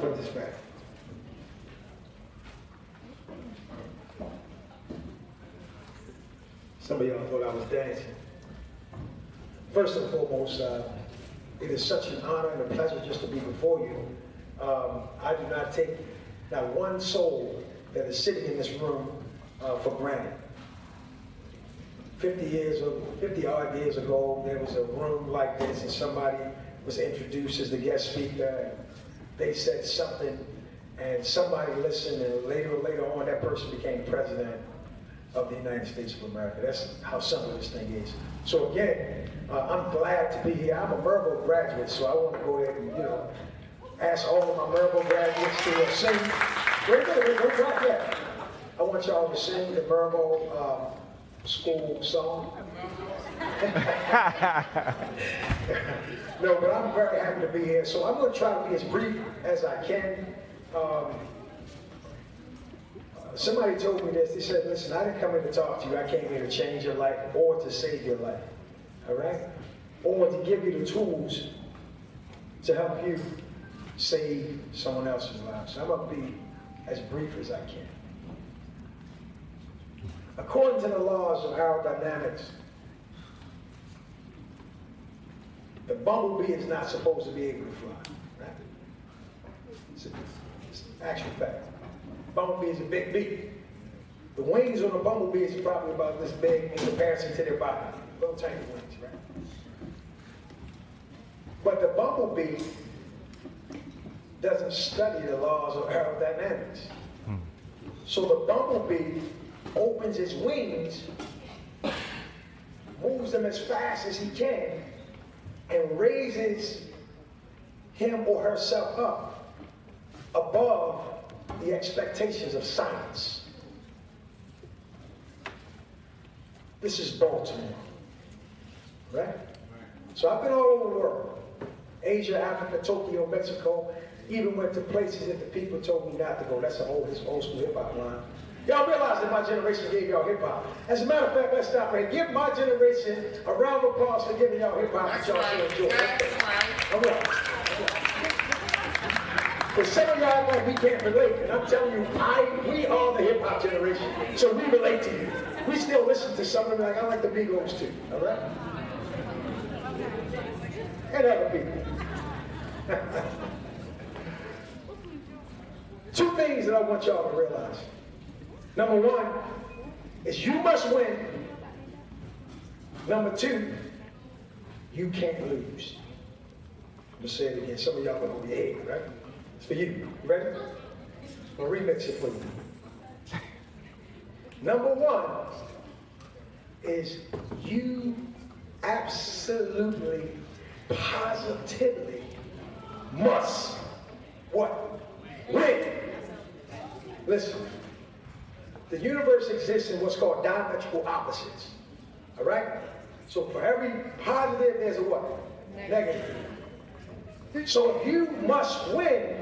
put this back. Some of y'all thought I was dancing. First and foremost, it is such an honor and a pleasure just to be before you. I do not take not one soul that is sitting in this room for granted. 50 odd years ago, there was a room like this and somebody was introduced as the guest speaker. And they said something and somebody listened, and later on that person became president of the United States of America. That's how simple this thing is. So again, I'm glad to be here. I'm a Merville graduate, so I want to go ahead and, ask all of my Merville graduates to sing. Wait, don't drop that. I want y'all to sing the Merville school song. No, but I'm very happy to be here. So I'm going to try to be as brief as I can. Somebody told me this. They said, listen, I didn't come here to talk to you. I came here to change your life or to save your life. All right? Or to give you the tools to help you save someone else's life. So I'm going to be as brief as I can. According to the laws of aerodynamics, the bumblebee is not supposed to be able to fly. Right? It's an actual fact. Bumblebee is a big bee. The wings on a bumblebee is probably about this big in comparison to their body. Little tiny wings, right? But the bumblebee doesn't study the laws of aerodynamics. So the bumblebee opens his wings, moves them as fast as he can, and raises him or herself up above the expectations of science. This is Baltimore, right? So I've been all over the world. Asia, Africa, Tokyo, Mexico, even went to places that the people told me not to go. That's an old school hip-hop line. Y'all realize that my generation gave y'all hip-hop. As a matter of fact, let's stop right here. Give my generation a round of applause for giving y'all hip-hop that y'all so enjoy. All right. But some of y'all like we can't relate, and I'm telling you, we are the hip-hop generation, so we relate to you. We still listen to some of them like, I like the Migos too, all right? And other people. Two things that I want y'all to realize. Number one is you must win. Number two, you can't lose. I'm gonna say it again. Some of y'all gonna be head, right? It's for you. You ready? I'm gonna remix it for you. Number one is you absolutely, positively must what? Win. Listen. The universe exists in what's called diametrical opposites. All right? So for every positive, there's a what? Negative. So if you must win,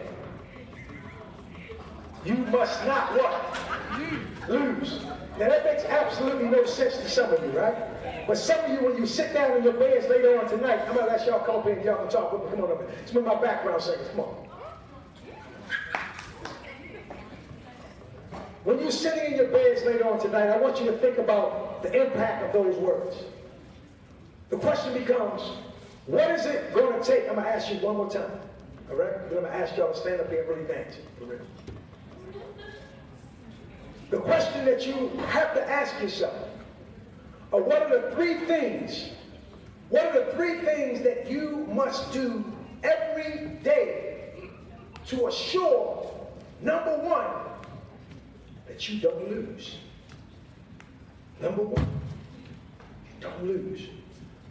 you must not what? Lose. Now that makes absolutely no sense to some of you, right? But some of you, when you sit down in your beds later on tonight, I'm gonna let y'all come up here and y'all can talk with me. Come on up here. It's with my background singers. Come on. When you're sitting in your beds later on tonight, I want you to think about the impact of those words. The question becomes, what is it going to take? I'm going to ask you one more time. All right? I'm going to ask y'all to stand up here and really dance. For real. The question that you have to ask yourself are what are the three things that you must do every day to assure, number one, that you don't lose. Number one, you don't lose.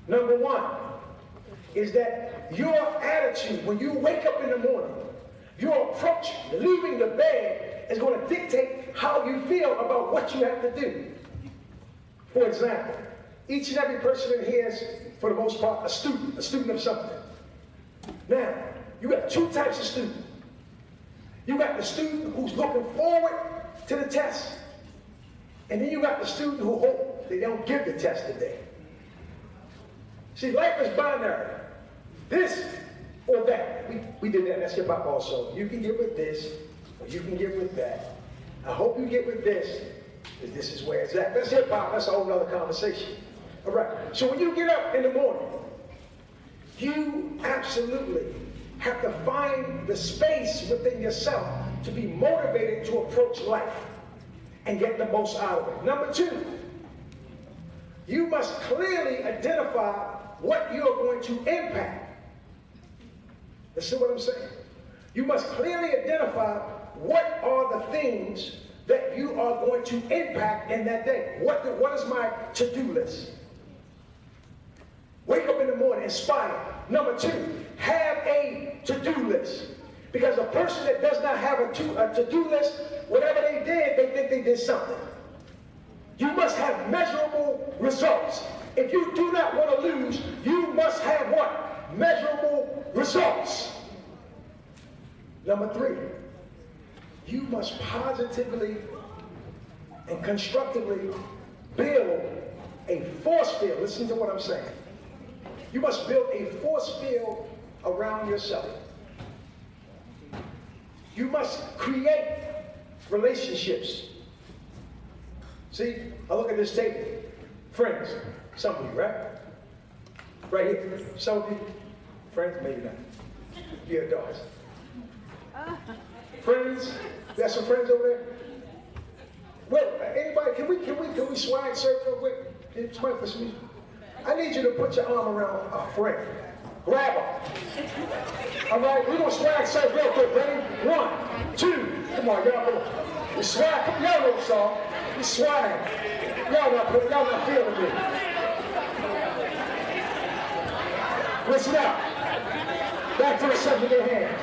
Number one is that your attitude when you wake up in the morning, your approach leaving the bed is going to dictate how you feel about what you have to do. For example, each and every person in here is, for the most part, a student of something. Now, you got two types of students. You got the student who's looking forward to the test, and then you got the student who hope they don't give the test today. See, life is binary. This or that. We did that. That's hip hop also. You can get with this, or you can get with that. I hope you get with this, because this is where it's at. That's hip hop. That's a whole other conversation. All right. So when you get up in the morning, you absolutely have to find the space within yourself to be motivated to approach life and get the most out of it. Number two, you must clearly identify what you're going to impact. Listen to what I'm saying. You must clearly identify what are the things that you are going to impact in that day. What is my to-do list? Wake up in the morning, inspired. Number two, have a to-do list. Because a person that does not have a to-do list, whatever they did, they think they did something. You must have measurable results. If you do not want to lose, you must have what? Measurable results. Number three, you must positively and constructively build a force field. Listen to what I'm saying. You must build a force field around yourself. You must create relationships. See, I look at this table. Friends, some of you, right? Right here. Some of you, friends, maybe not. You're adults. Friends, you got some friends over there? Well, anybody, can we swag surf real quick? Can somebody put some music? I need you to put your arm around a friend. Grab her. All right, we're gonna swag surf real quick. Ready? 1, 2. Come on, y'all. Come on. We swag. Y'all know the song. We swag. Y'all not feeling me. Listen up. Back to the subject at hand.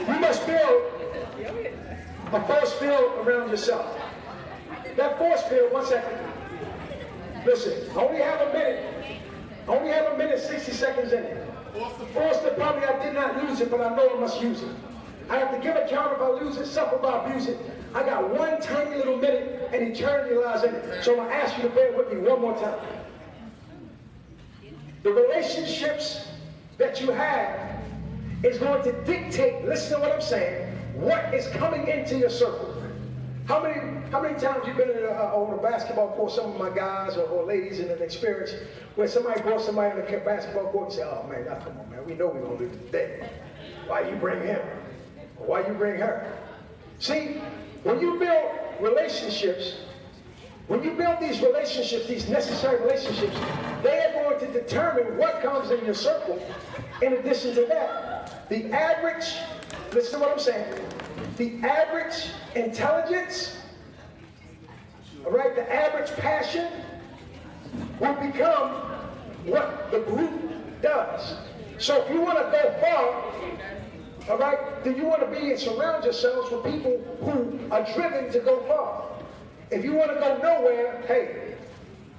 You must build a force field around yourself. That force field, 1 second. Listen, I only have a minute, 60 seconds in it. Force it, probably I did not use it, but I know I must use it. I have to give account if I lose it, suffer if I abuse it. I got one tiny little minute and eternity lies in it. So I'm going to ask you to bear with me one more time. The relationships that you have is going to dictate, listen to what I'm saying, what is coming into your circle. How many times you've been on a basketball court, some of my guys or ladies in an experience where somebody brought somebody on the basketball court and say, oh man, come on man, we know we're going to lose today. Why you bring him? Or why you bring her? See, when you build relationships, when you build these relationships, these necessary relationships, they are going to determine what comes in your circle. In addition to that, the average, listen to what I'm saying, the average intelligence, all right, the average passion will become what the group does. So if you want to go far, all right, then you want to be and surround yourselves with people who are driven to go far. If you want to go nowhere, hey,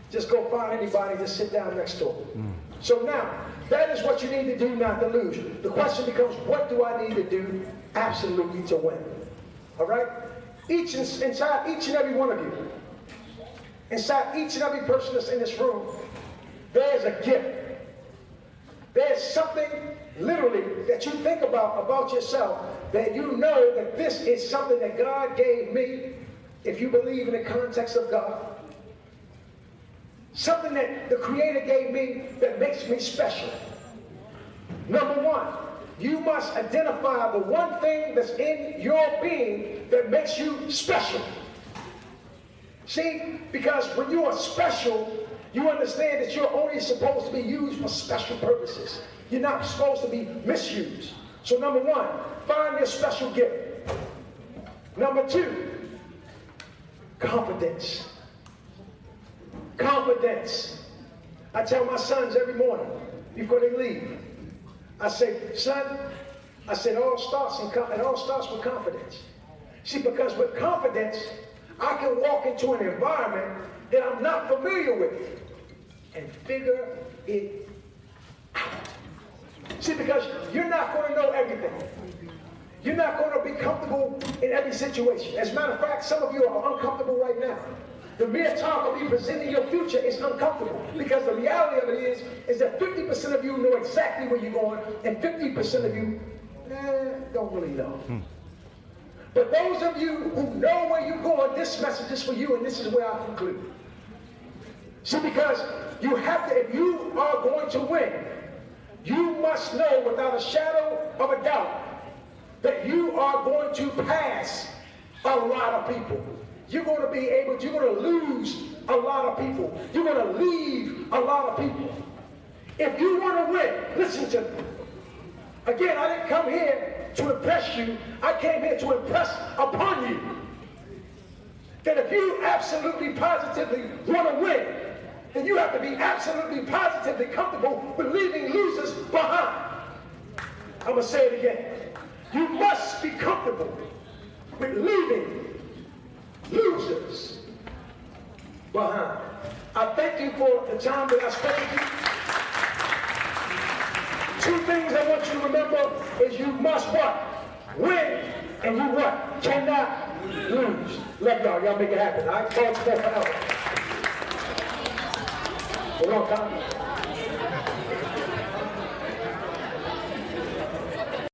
just go find anybody, just sit down next to them. So now, that is what you need to do not to lose. The question becomes, what do I need to do absolutely to win? All right? Inside each and every one of you, inside each and every person that's in this room, there's a gift. There's something literally that you think about yourself, that you know that this is something that God gave me, if you believe in the context of God. Something that the Creator gave me that makes me special. Number one, you must identify the one thing that's in your being that makes you special. See, because when you are special, you understand that you're only supposed to be used for special purposes. You're not supposed to be misused. So number one, find your special gift. Number two, confidence. Confidence. I tell my sons every morning before they leave, I say, son, I said, it all starts with confidence. See, because with confidence, I can walk into an environment that I'm not familiar with and figure it out. See, because you're not going to know everything. You're not going to be comfortable in every situation. As a matter of fact, some of you are uncomfortable right now. The mere talk of you presenting your future is uncomfortable because the reality of it is that 50% of you know exactly where you're going and 50% of you don't really know. But those of you who know where you're going, this message is for you, and this is where I conclude. See, because you have to, if you are going to win, you must know without a shadow of a doubt that you are going to pass a lot of people. You're going to be able to, you're going to lose a lot of people. You're going to leave a lot of people. If you want to win, listen to me. Again, I didn't come here to impress you. I came here to impress upon you that if you absolutely positively want to win, then you have to be absolutely positively comfortable with leaving losers behind. I'm going to say it again. You must be comfortable with leaving losers behind. I thank you for the time that I spent with you. Two things I want you to remember is you must what? Win, and you what? Cannot lose. Love y'all. Y'all make it happen. All right? Talk to you forever. A long time.